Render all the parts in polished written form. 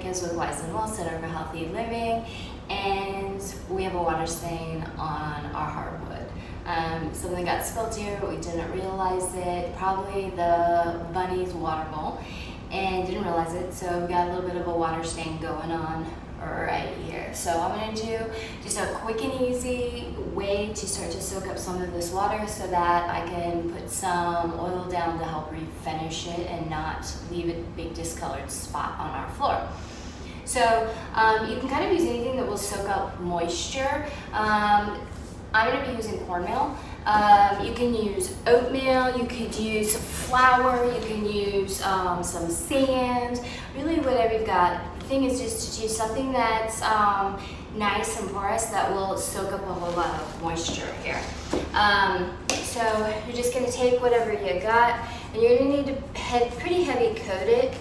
Keswick Center for Healthy Living, and we have a water stain on our hardwood. Something got spilled here, we didn't realize it, probably the bunny's water bowl, and didn't realize it, so we got a little bit of a water stain going on right here. So I'm going to do just a quick and easy way to start to soak up some of this water so that I can put some oil down to help refinish it and not leave a big discolored spot on our floor. So you can kind of use anything that will soak up moisture. I'm going to be using cornmeal. You can use oatmeal, you could use flour, you can use some sand, really whatever you've got. The thing is just to use something that's nice and porous that will soak up a whole lot of moisture here. So you're just going to take whatever you got, and you're going to need to pretty heavy coat it.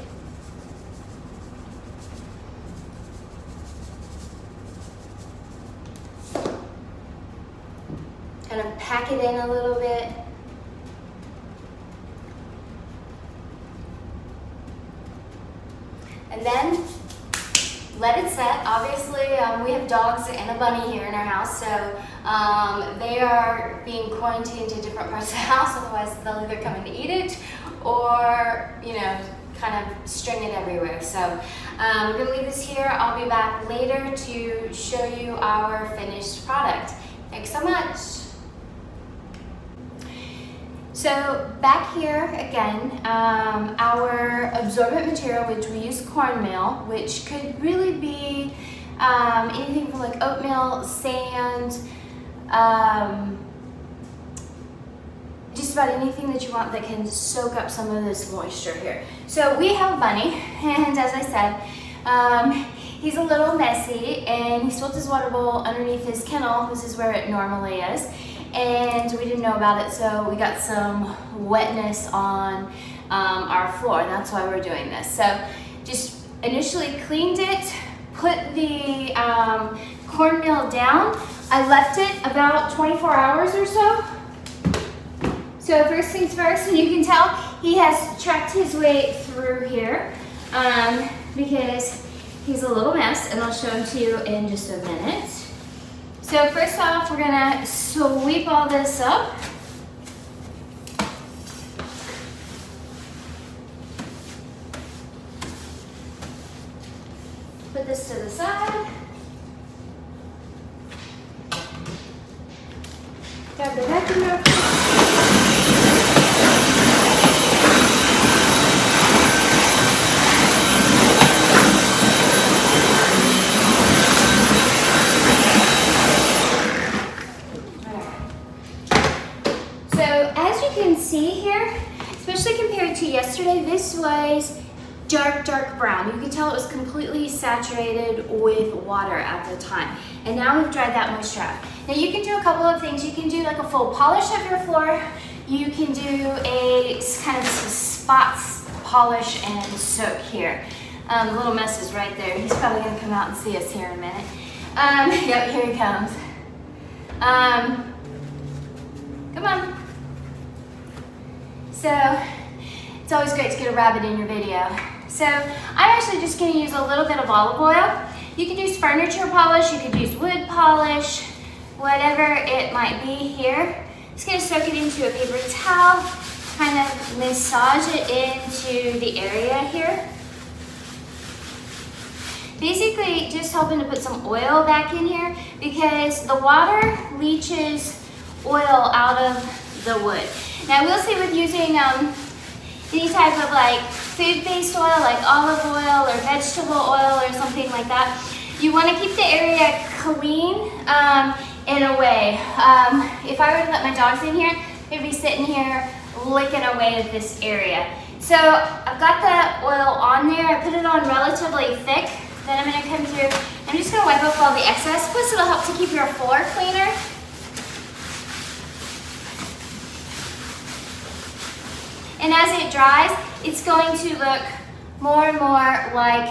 Kind of pack it in a little bit. And then let it set. Obviously, we have dogs and a bunny here in our house, so they are being quarantined to different parts of the house, otherwise they'll either come and eat it or, you know, kind of string it everywhere. So we're gonna leave this here. I'll be back later to show you our finished product. Thanks so much. So back here again, our absorbent material, which we use cornmeal, which could really be anything from like oatmeal, sand, just about anything that you want that can soak up some of this moisture here. So we have a bunny, and as I said, he's a little messy, and he spilled his water bowl underneath his kennel. This is where it normally is. And we didn't know about it, so we got some wetness on our floor, and that's why we're doing this. So just initially cleaned it, put the cornmeal down. I left it about 24 hours or so. So first things first, and you can tell he has tracked his way through here because he's a little mess, and I'll show him to you in just a minute. So first off, we're gonna sweep all this up. Put this to the side. Grab the vacuum real quick. See here, especially compared to yesterday, this was dark brown. You could tell it was completely saturated with water at the time. And now we've dried that moisture out. Now you can do a couple of things. You can do like a full polish of your floor. You can do a kind of spots polish and soak here. The little mess is right there. He's probably gonna come out and see us here in a minute. Yep, here he comes. Come on. So it's always great to get a rabbit in your video. So I'm actually just going to use a little bit of olive oil. You can use furniture polish, you could use wood polish, whatever it might be here. Just going to soak it into a paper towel, kind of massage it into the area here. Basically just helping to put some oil back in here because the water leaches oil out of the wood. Now I will say with using any type of like food-based oil, like olive oil or vegetable oil or something like that, you want to keep the area clean in a way. If I were to let my dogs in here, they'd be sitting here licking away at this area. So I've got the oil on there. I put it on relatively thick. Then I'm going to come through. I'm just going to wipe off all the excess. Plus it'll help to keep your floor cleaner. And as it dries, it's going to look more and more like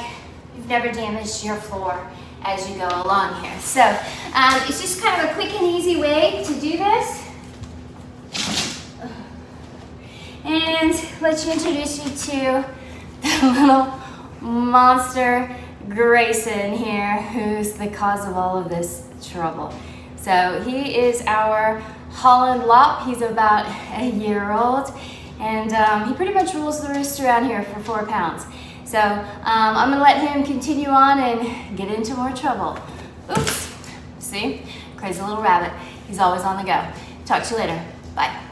you've never damaged your floor as you go along here. So it's just kind of a quick and easy way to do this. And let you introduce you to the little monster Grayson here, who's the cause of all of this trouble. So he is our Holland Lop. He's about a year old, and he pretty much rules the roost around here for 4 pounds. So I'm gonna let him continue on and get into more trouble. Oops, see? Crazy little rabbit. He's always on the go. Talk to you later. Bye.